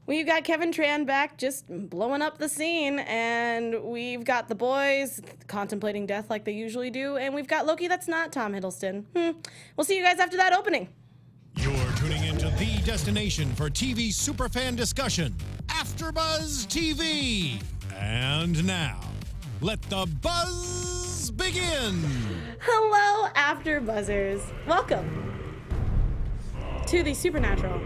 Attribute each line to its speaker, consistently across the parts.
Speaker 1: We've got Kevin Tran back just blowing up the scene, and we've got the boys contemplating death like they usually do, and we've got Loki that's not Tom Hiddleston. We'll see you guys after that opening.
Speaker 2: You're tuning into the destination for TV superfan discussion, AFTERBUZZ TV. And now, let the buzz begin.
Speaker 1: Hello, AfterBuzzers. Welcome to the Supernatural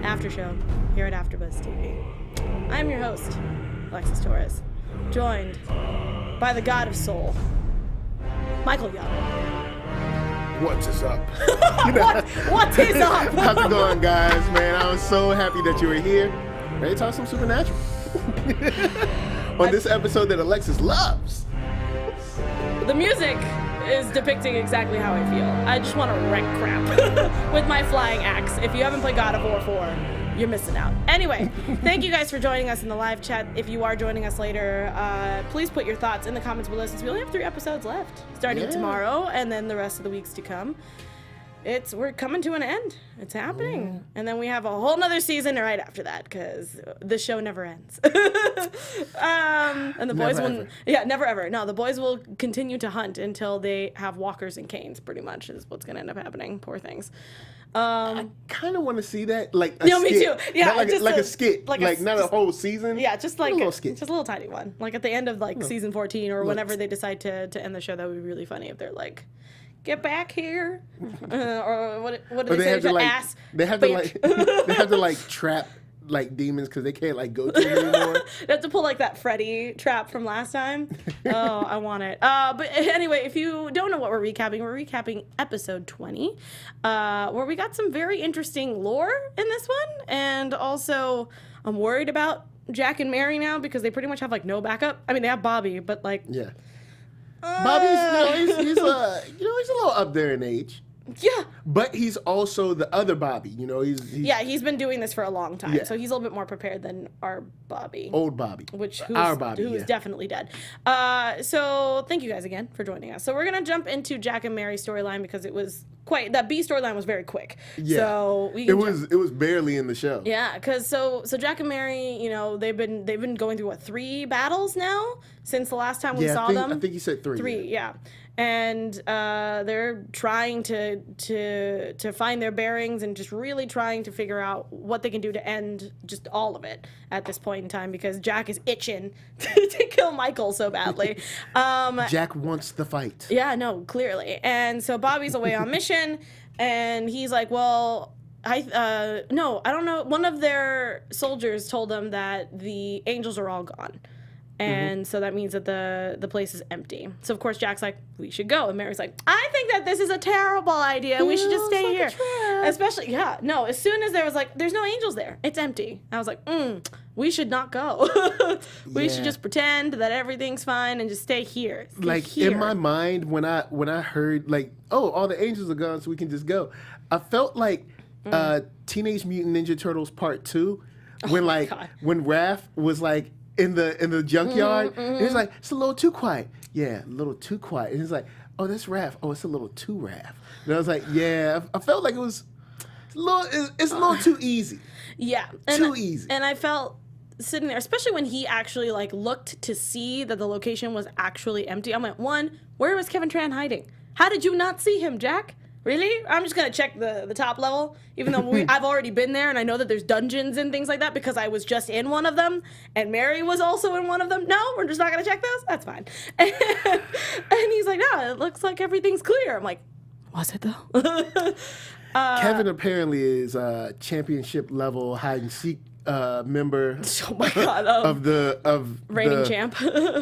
Speaker 1: After Show here at AFTERBUZZ TV. I'm your host, Alexis Torres, joined by the God of Soul, Michael Young.
Speaker 3: What is up?
Speaker 1: What is up?
Speaker 3: How's it going, guys? Man, I was so happy that you were here. Ready to talk some Supernatural. On this episode that Alexis loves.
Speaker 1: The music is depicting exactly how I feel. I just want to wreck crap with my flying axe. If you haven't played God of War 4, you're missing out. Anyway, thank you guys for joining us in the live chat. If you are joining us later, please put your thoughts in the comments below since we only have 3 episodes left, starting tomorrow and then the rest of the weeks to come. We're coming to an end. It's happening. Yeah. And then we have a whole nother season right after that because the show never ends. And the boys never ever. No, the boys will continue to hunt until they have walkers and canes, pretty much is what's going to end up happening. Poor things.
Speaker 3: I kind of want to see that, like a skit.
Speaker 1: Me too. Yeah,
Speaker 3: not like a skit, not a whole season.
Speaker 1: Yeah, just like
Speaker 3: a little skit,
Speaker 1: just a little tiny one. Like at the end of season 14 or whenever they decide to end the show, that would be really funny if they're like, "Get back here," or what do they say?
Speaker 3: Have to, ass. They have to trap demons because they can't go to them anymore.
Speaker 1: They have to pull that Freddy trap from last time. Oh, I want it. But anyway, if you don't know what we're recapping episode 20, where we got some very interesting lore in this one, and also I'm worried about Jack and Mary now because they pretty much have no backup. I mean, they have Bobby, but
Speaker 3: yeah. Bobby's he's a little up there in age.
Speaker 1: Yeah.
Speaker 3: But he's also the other Bobby,
Speaker 1: he's been doing this for a long time, so he's a little bit more prepared than our Bobby.
Speaker 3: Old Bobby.
Speaker 1: Our Bobby, who is definitely dead. So thank you guys again for joining us. So we're going to jump into Jack and Mary's storyline because it was that B storyline was very quick.
Speaker 3: Yeah.
Speaker 1: So
Speaker 3: it was barely in the show.
Speaker 1: Yeah, because so Jack and Mary, they've been going through 3 battles now since the last time we saw them.
Speaker 3: I think you said 3.
Speaker 1: 3, yeah. And they're trying to find their bearings and just really trying to figure out what they can do to end just all of it at this point in time because Jack is itching to kill Michael so badly.
Speaker 3: Jack wants the fight.
Speaker 1: Yeah, no, clearly. And so Bobby's away on mission, and he's like, well, I don't know. One of their soldiers told them that the angels are all gone. And so that means that the place is empty. So, of course, Jack's like, we should go. And Mary's like, I think that this is a terrible idea. We should just stay here. Especially, as soon as there was there's no angels there. It's empty. I was like, we should not go. We should just pretend that everything's fine and just stay here.
Speaker 3: In my mind, when I heard, all the angels are gone, so we can just go, I felt like Teenage Mutant Ninja Turtles Part 2, when Raph was in the junkyard, and he's like, it's a little too quiet. Yeah, a little too quiet. And he's like, oh, that's Raph. Oh, it's a little too Raph. And I was like, yeah, I felt like it's a little too easy.
Speaker 1: Yeah.
Speaker 3: Too easy.
Speaker 1: And I felt sitting there, especially when he actually looked to see that the location was actually empty. I'm like, where was Kevin Tran hiding? How did you not see him, Jack? Really? I'm just going to check the top level, even though I've already been there and I know that there's dungeons and things like that because I was just in one of them and Mary was also in one of them. No, we're just not going to check those? That's fine. And he's like, no, it looks like everything's clear. I'm like, was it though?
Speaker 3: Kevin apparently is a championship level hide and seek member
Speaker 1: oh my God,
Speaker 3: of
Speaker 1: reigning champ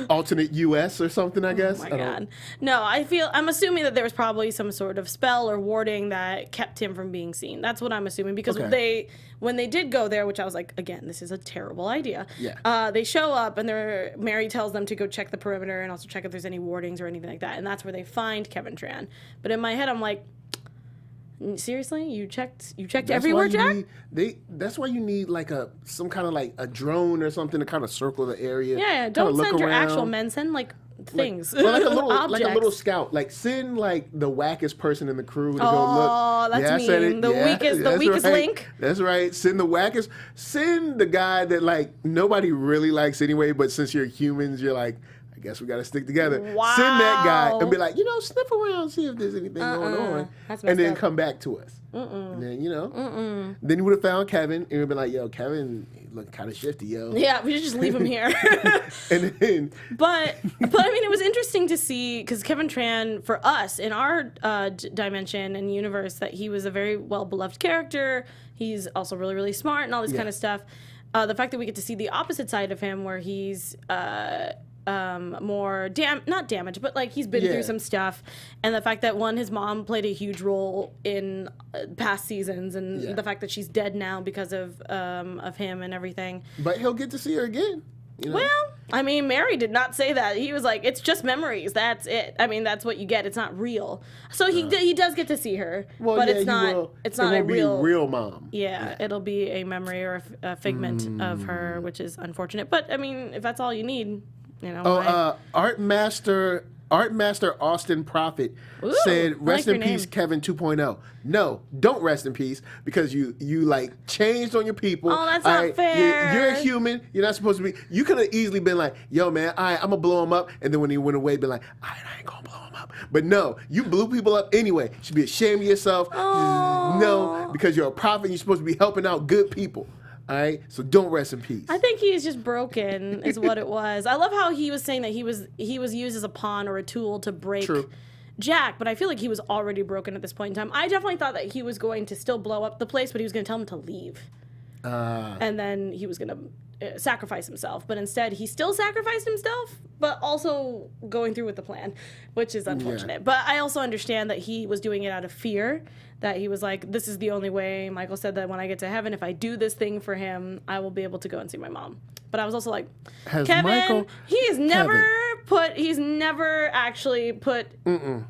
Speaker 3: alternate US or something, I guess.
Speaker 1: Oh my God. No, I'm assuming that there was probably some sort of spell or warding that kept him from being seen. That's what I'm assuming because when they did go there, which I was like, again, this is a terrible idea.
Speaker 3: Yeah.
Speaker 1: They show up and Mary tells them to go check the perimeter and also check if there's any wardings or anything like that, and that's where they find Kevin Tran. But in my head, I'm like, seriously, you checked everywhere, Jack?
Speaker 3: That's why you need some kind of a drone or something to kind of circle the area.
Speaker 1: Yeah, don't send your actual men. Send things.
Speaker 3: Or like a little
Speaker 1: Objects.
Speaker 3: scout. Like send like the wackest person in the crew to go look.
Speaker 1: Oh, that's
Speaker 3: I said
Speaker 1: mean.
Speaker 3: it.
Speaker 1: The weakest
Speaker 3: right.
Speaker 1: link.
Speaker 3: That's right. Send the wackest. Send the guy that like nobody really likes anyway, but since you're humans, you're like, I guess we got to stick together.
Speaker 1: Wow.
Speaker 3: Send that guy and be like, sniff around, see if there's anything going on,
Speaker 1: That's
Speaker 3: and then
Speaker 1: messed up.
Speaker 3: come back to us. And then, then you would have found Kevin, and you'd be like, yo, Kevin look kind of shifty, yo.
Speaker 1: Yeah, we should just leave him here.
Speaker 3: And then,
Speaker 1: But I mean, it was interesting to see because Kevin Tran, for us in our dimension and universe, that he was a very well beloved character. He's also really, really smart and all this kind of stuff. The fact that we get to see the opposite side of him, where he's more not damaged, but like he's been through some stuff, and the fact that his mom played a huge role in past seasons, and the fact that she's dead now because of him and everything.
Speaker 3: but he'll get to see her again.
Speaker 1: Well, I mean, Mary did not say that. He was like, "It's just memories. That's it. I mean, that's what you get. It's not real." So he does get to see her, but it's not. It's not a
Speaker 3: real mom.
Speaker 1: Yeah, it'll be a memory or a figment of her, which is unfortunate. But I mean, if that's all you need,
Speaker 3: Art Master Austin Prophet said, "Rest in peace, Kevin 2.0." No, don't rest in peace because you like changed on your people.
Speaker 1: Oh, that's not fair.
Speaker 3: You're a human. You're not supposed to be. You could have easily been like, "Yo, man, I'm gonna blow him up," and then when he went away, be like, "I ain't gonna blow him up." But no, you blew people up anyway. You should be ashamed of yourself. No, because you're a prophet. You're supposed to be helping out good people. All right, so don't rest in peace.
Speaker 1: I think he's just broken, is what it was. I love how he was saying that he was used as a pawn or a tool to break Jack, but I feel like he was already broken at this point in time. I definitely thought that he was going to still blow up the place, but he was going to tell him to leave, and then he was going to sacrifice himself. But instead, he still sacrificed himself, but also going through with the plan, which is unfortunate. Yeah. But I also understand that he was doing it out of fear. That he was like, this is the only way. Michael said that when I get to heaven, if I do this thing for him, I will be able to go and see my mom. But I was also like, Kevin, he's never actually put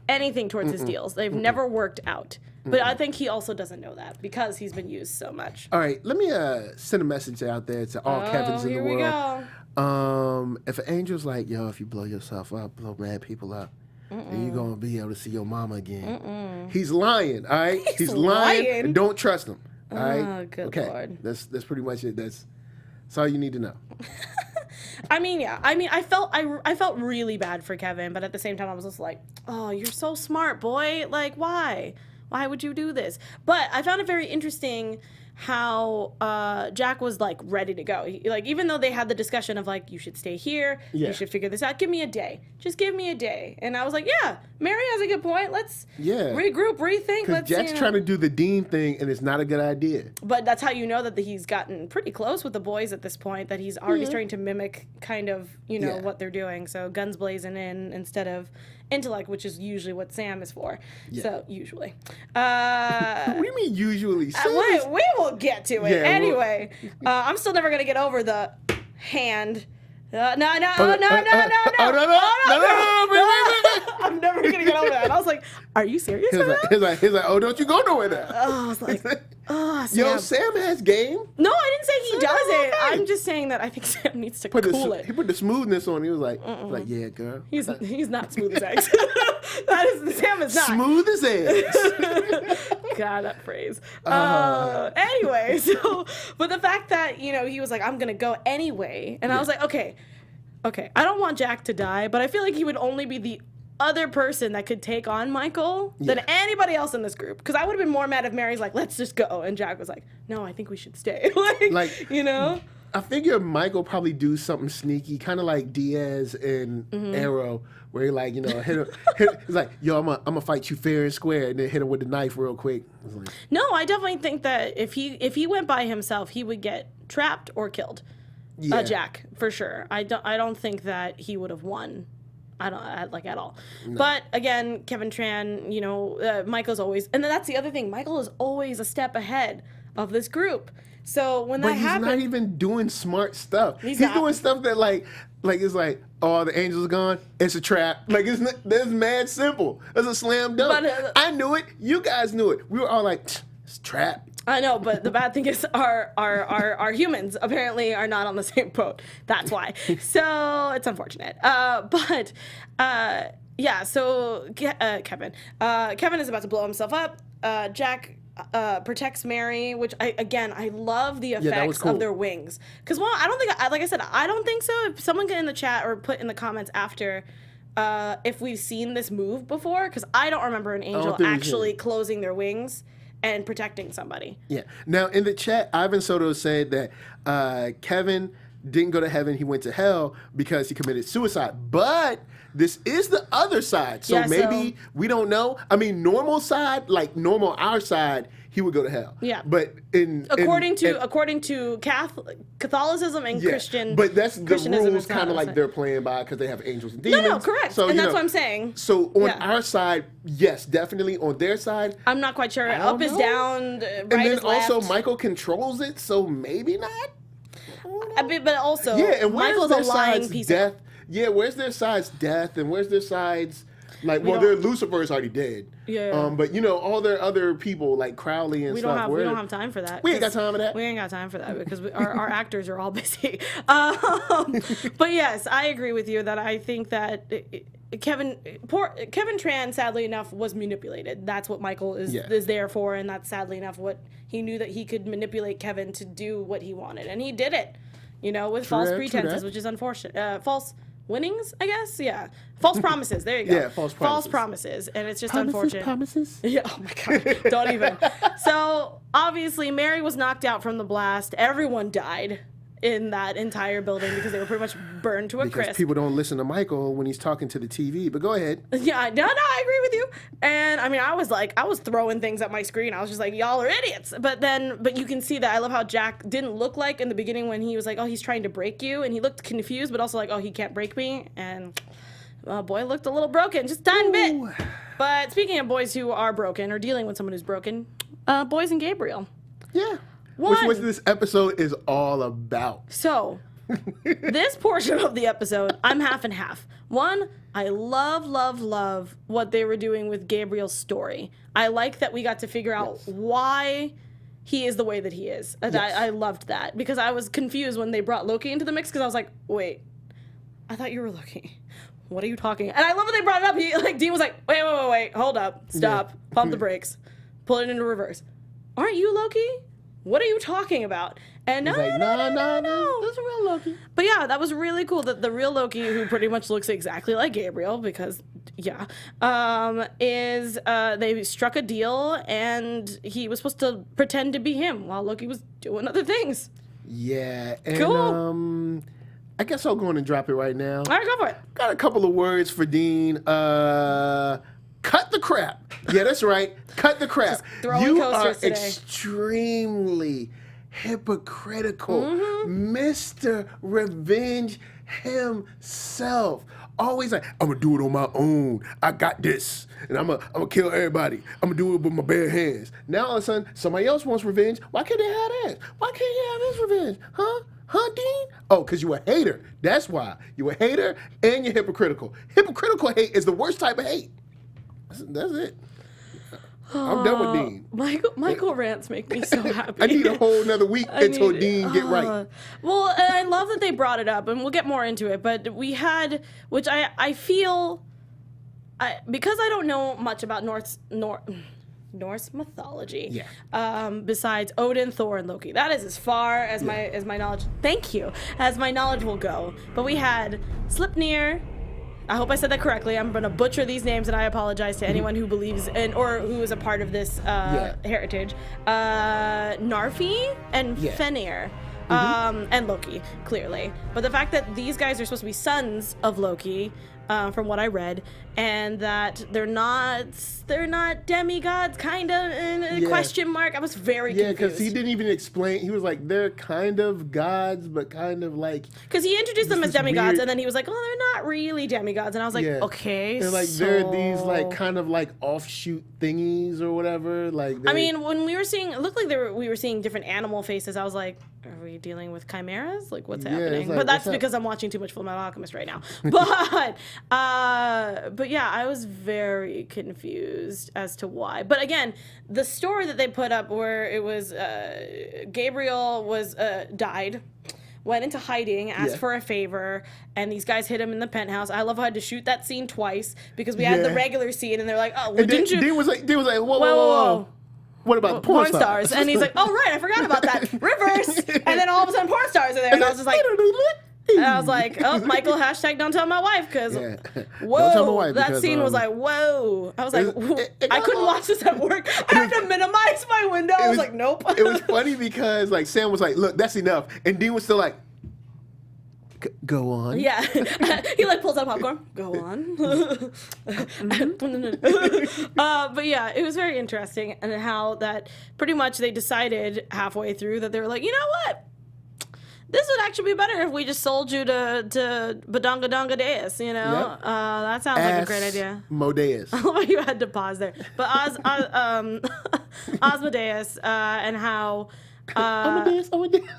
Speaker 1: anything towards his deals. They've never worked out. But I think he also doesn't know that because he's been used so much.
Speaker 3: All right, let me send a message out there to all Kevins in the world.
Speaker 1: Here we go.
Speaker 3: If an angel's like, yo, if you blow yourself up, blow mad people up, and you're going to be able to see your mama again. He's lying, all right? He's lying. And don't trust him, all right?
Speaker 1: Oh, good Lord.
Speaker 3: That's pretty much it. That's all you need to know.
Speaker 1: I mean, yeah. I mean, I felt really bad for Kevin, but at the same time, I was just like, oh, you're so smart, boy. Like, why? Why would you do this? But I found it very interesting how Jack was like ready to go. Even though they had the discussion of like, you should stay here, you should figure this out. Give me a day. Just give me a day. And I was like, yeah, Mary has a good point. Let's regroup, rethink.
Speaker 3: Because Jack's trying to do the Dean thing, and it's not a good idea.
Speaker 1: But that's how you know that he's gotten pretty close with the boys at this point. That he's already starting to mimic kind of what they're doing. So guns blazing in instead of intellect, which is usually what Sam is for. Yeah. So usually.
Speaker 3: What do you mean usually?
Speaker 1: We will get to it. Anyway, I'm still never going to get over the hand. No. I'm never going to get over that. I was like, are you serious?
Speaker 3: He's like, oh, don't you go nowhere now.
Speaker 1: I was like, oh, Sam.
Speaker 3: Yo, Sam has game.
Speaker 1: No, I didn't say he doesn't. Okay. I'm just saying that I think Sam needs to cool it.
Speaker 3: He put the smoothness on. He was like, yeah, girl.
Speaker 1: He's not smooth as eggs. Sam is not.
Speaker 3: Smooth as eggs.
Speaker 1: God, that phrase. Anyway, but the fact that, he was like, I'm going to go anyway. And I was like, okay, I don't want Jack to die, but I feel like he would only be the other person that could take on Michael than anybody else in this group. Because I would have been more mad if Mary's like, let's just go. And Jack was like, no, I think we should stay.
Speaker 3: I figure Michael probably do something sneaky, kind of like Diaz and Arrow, where he like, hit him. He's like, yo, I'm gonna fight you fair and square, and then hit him with the knife real quick. Like,
Speaker 1: no, I definitely think that if he went by himself, he would get trapped or killed. Yeah. Jack, for sure. I don't think that he would have won. I don't at all. No. But again, Kevin Tran, Michael's always, and that's the other thing. Michael is always a step ahead of this group. So when that happens,
Speaker 3: he's not even doing smart stuff. He's doing stuff that like it's like, oh, the angel's gone. It's a trap. Like that's mad simple. It's a slam dunk. But, I knew it. You guys knew it. We were all like, it's a trap.
Speaker 1: I know, but the bad thing is our humans apparently are not on the same boat. That's why. So it's unfortunate. Yeah, so Kevin is about to blow himself up. Jack protects Mary, which I love the effects
Speaker 3: cool.
Speaker 1: of their wings. Because, well, I don't think, like I said, I don't think so. If someone get in the chat or put in the comments after if we've seen this move before, because I don't remember an angel actually closing their wings and protecting somebody.
Speaker 3: Yeah. Now, in the chat, Ivan Soto said that Kevin didn't go to heaven, he went to hell because he committed suicide. But this is the other side. So maybe we don't know. I mean, normal side, like normal our side, he would go to hell.
Speaker 1: Yeah.
Speaker 3: But
Speaker 1: according to Catholicism and Christian,
Speaker 3: but that's the
Speaker 1: Christianism
Speaker 3: rules kind of like they're playing by because they have angels and demons.
Speaker 1: No, correct.
Speaker 3: So,
Speaker 1: and that's what I'm saying.
Speaker 3: So on our side, yes, definitely. On their side,
Speaker 1: I'm not quite sure. Up is down, right
Speaker 3: and then
Speaker 1: is left.
Speaker 3: also Michael controls it, so maybe not.
Speaker 1: But also,
Speaker 3: and
Speaker 1: Michael's a lying piece
Speaker 3: death?
Speaker 1: of...
Speaker 3: Yeah, where's their side's death, and where's their side's... Like, their Lucifer's already dead.
Speaker 1: Yeah.
Speaker 3: But, all their other people, like Crowley and stuff.
Speaker 1: We don't have time for that.
Speaker 3: We ain't got time for that.
Speaker 1: We ain't got time for that because our actors are all busy. But yes, I agree with you that I think that Kevin Tran, sadly enough, was manipulated. That's what Michael is there for, and that's sadly enough what he knew, that he could manipulate Kevin to do what he wanted, and he did it. With false pretenses, which is unfortunate. False winnings, I guess. Yeah, false promises. There you go.
Speaker 3: Yeah, false promises.
Speaker 1: False promises, and it's just unfortunate.
Speaker 3: Promises.
Speaker 1: Yeah. Oh my God. Don't even. So obviously, Mary was knocked out from the blast. Everyone died in that entire building because they were pretty much burned to a crisp.
Speaker 3: Because people don't listen to Michael when he's talking to the TV. But go ahead.
Speaker 1: Yeah, no, I agree with you. And I mean, I was throwing things at my screen. I was just like, y'all are idiots. But you can see that. I love how Jack didn't look like in the beginning when he was like, oh, he's trying to break you, and he looked confused, but also like, oh, he can't break me. And boy looked a little broken, just a tiny bit. But speaking of boys who are broken or dealing with someone who's broken, Boys and Gabriel.
Speaker 3: Yeah. Which is what this episode is all about.
Speaker 1: So, this portion of the episode, I'm half and half. One, I love what they were doing with Gabriel's story. I like that we got to figure out why he is the way that he is. And I loved that because I was confused when they brought Loki into the mix because I was like, wait, I thought you were Loki. What are you talking? And I love that they brought it up. Dean was like, wait, hold up, stop, pump the brakes, pull it into reverse. Aren't you Loki? What are you talking about? And no,
Speaker 3: that's a real Loki.
Speaker 1: But yeah, that was really cool that the real Loki, who pretty much looks exactly like Gabriel, because they struck a deal and he was supposed to pretend to be him while Loki was doing other things.
Speaker 3: Yeah, and
Speaker 1: cool.
Speaker 3: I guess I'll go in and drop it right now.
Speaker 1: All right, go for it.
Speaker 3: Got a couple of words for Dean. Cut the crap. Yeah, that's right. Cut the crap. You are extremely hypocritical. Mr. Revenge himself. Always like, I'm going to do it on my own. I got this. And I'm gonna kill everybody. I'm going to do it with my bare hands. Now all of a sudden, somebody else wants revenge. Why can't they have theirs? Why can't you have his revenge? Huh, Dean? Oh, because you a hater. That's why. You a hater and you're hypocritical. Hypocritical hate is the worst type of hate. That's it. I'm done with Dean.
Speaker 1: Michael rants make me so happy.
Speaker 3: I need a whole nother week until Dean get right.
Speaker 1: Well, and I love that they brought it up, and we'll get more into it. But we had, which I feel, because I don't know much about Norse mythology.
Speaker 3: Yeah.
Speaker 1: Besides Odin, Thor, and Loki, that is as far as my knowledge. Thank you, as my knowledge will go. But we had Sleipnir. I hope I said that correctly. I'm going to butcher these names, and I apologize to anyone who believes in or who is a part of this heritage. Narfi and Fenrir. And Loki, clearly. But the fact that these guys are supposed to be sons of Loki, from what I read, and that they're not demigods, kind of, question mark. I was very confused.
Speaker 3: Yeah, because he didn't even explain. He was like, they're kind of gods, but kind of like...
Speaker 1: Because he introduced them as demigods, and then he was like, oh, they're not really demigods. And I was like, okay,
Speaker 3: they're like, they're these like kind of like offshoot thingies or whatever. Like,
Speaker 1: I mean, when we were seeing, it looked like we were seeing different animal faces. I was like, are we dealing with chimeras? Like, what's happening?
Speaker 3: Like,
Speaker 1: but that's because I'm watching too much Fullmetal Alchemist right now. But But yeah, I was very confused as to why. But again, the story that they put up where it was Gabriel was died, went into hiding, asked for a favor, and these guys hit him in the penthouse. I love how I had to shoot that scene twice because we had the regular scene, and they're like, "Oh, well, didn't you?"
Speaker 3: Dean was like, whoa. What about the porn stars?
Speaker 1: And he's like, "Oh right, I forgot about that. Reverse." And then all of a sudden, porn stars are there, and I was just like. And I was like, oh, Michael, hashtag don't tell my wife, because, whoa, that scene was like, whoa. I was like, I couldn't watch this at work. I had to minimize my window. I was like, nope.
Speaker 3: It was funny because, like, Sam was like, look, that's enough. And Dean was still like, go on.
Speaker 1: Yeah. He, like, pulls out popcorn. Go on. But, yeah, it was very interesting. And how that pretty much they decided halfway through that they were like, you know what? This would actually be better if we just sold you to Badonga Donga Deus, you know? Yep. That sounds like a great idea.
Speaker 3: Asmodeus.
Speaker 1: Oh, you had to pause there. But Asmodeus and how...
Speaker 3: Amadeus.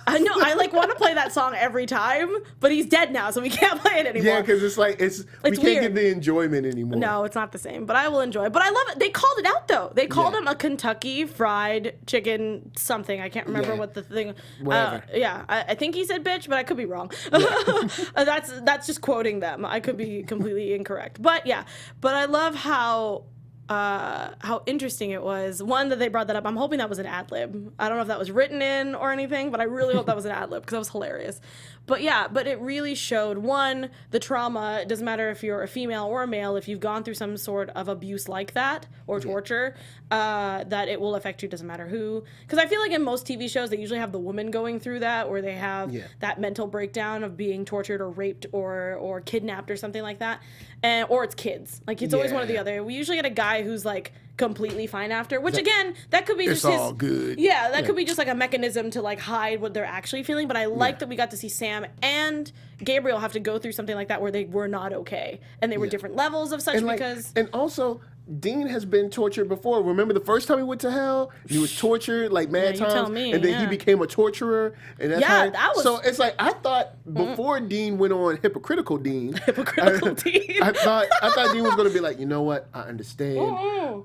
Speaker 1: I know, I like want to play that song every time, but he's dead now, so we can't play it anymore.
Speaker 3: Yeah, because it's like, we can't get the enjoyment anymore.
Speaker 1: No, it's not the same, but I will enjoy it. But I love it. They called it out, though. They called him a Kentucky Fried Chicken something. I can't remember what the thing...
Speaker 3: Whatever.
Speaker 1: I think he said bitch, but I could be wrong. That's just quoting them. I could be completely incorrect. But yeah, but I love how interesting it was. One, that they brought that up. I'm hoping that was an ad lib. I don't know if that was written in or anything, but I really hope that was an ad lib because that was hilarious. But yeah, but it really showed, one, the trauma. It doesn't matter if you're a female or a male, if you've gone through some sort of abuse like that or torture, that it will affect you, doesn't matter who. Because I feel like in most TV shows, they usually have the woman going through that, where they have that mental breakdown of being tortured or raped or kidnapped or something like that. Or it's kids. Like, it's always one or the other. We usually get a guy who's like completely fine after, which again, that could be just his... It's all good. Yeah, that could be just like a mechanism to like hide what they're actually feeling, but I like that we got to see Sam and Gabriel have to go through something like that where they were not okay. And they were different levels of such because...
Speaker 3: And also... Dean has been tortured before. Remember the first time he went to hell? He was tortured like mad times, and then he became a torturer. And that's how
Speaker 1: that was.
Speaker 3: So it's like I thought before Dean went on hypocritical Dean.
Speaker 1: Dean.
Speaker 3: I thought Dean was going to be like, you know what? I understand.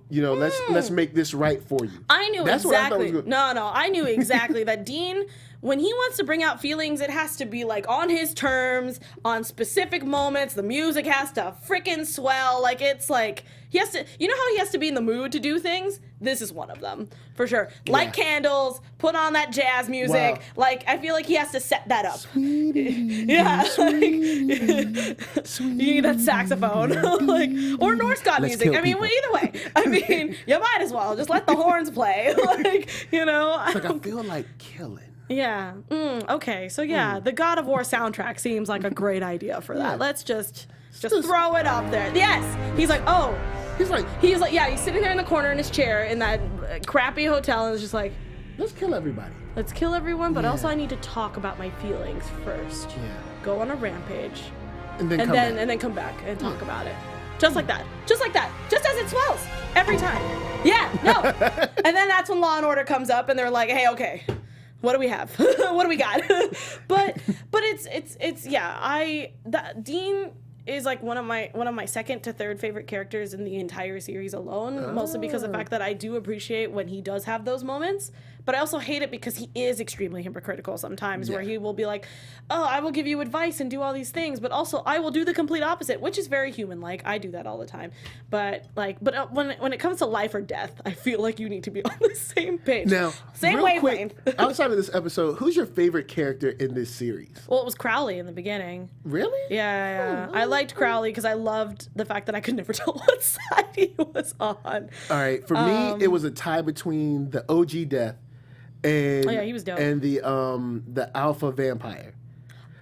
Speaker 3: You know, let's make this right for you.
Speaker 1: I knew exactly. I knew exactly that Dean. When he wants to bring out feelings, it has to be like on his terms, on specific moments. The music has to freaking swell. Like, it's like he has to, you know how he has to be in the mood to do things? This is one of them, for sure. Light candles, put on that jazz music. Wow. Like, I feel like he has to set that up. Sweetie, you need that saxophone. Like, or Norse god music. I mean, either way. I mean, you might as well. Just let the horns play. Like, you know.
Speaker 3: It's like, I feel like killing.
Speaker 1: Yeah. Okay. So yeah, the God of War soundtrack seems like a great idea for that. Let's just throw it up there. Yes. He's like, oh. He's like, yeah. He's sitting there in the corner in his chair in that crappy hotel, and it's just like,
Speaker 3: let's kill everybody.
Speaker 1: Let's kill everyone, but also I need to talk about my feelings first. Yeah. Go on a rampage, and then come back and talk about it. Just like that. Just like that. Just as it swells. Every time. Yeah. No. And then that's when Law and Order comes up, and they're like, hey, okay. What do we have? What do we got? but it's Dean is like one of my second to third favorite characters in the entire series alone, mostly because of the fact that I do appreciate when he does have those moments. But I also hate it because he is extremely hypocritical sometimes, where he will be like, oh, I will give you advice and do all these things, but also I will do the complete opposite, which is very human. Like, I do that all the time. But when it comes to life or death, I feel like you need to be on the same page.
Speaker 3: Now,
Speaker 1: same wavelength.
Speaker 3: Outside of this episode, who's your favorite character in this series?
Speaker 1: Well, it was Crowley in the beginning.
Speaker 3: Really?
Speaker 1: Yeah. I liked Crowley because I loved the fact that I could never tell what side he was on.
Speaker 3: All right. For me, it was a tie between the OG Death and
Speaker 1: he was dope.
Speaker 3: And the alpha vampire.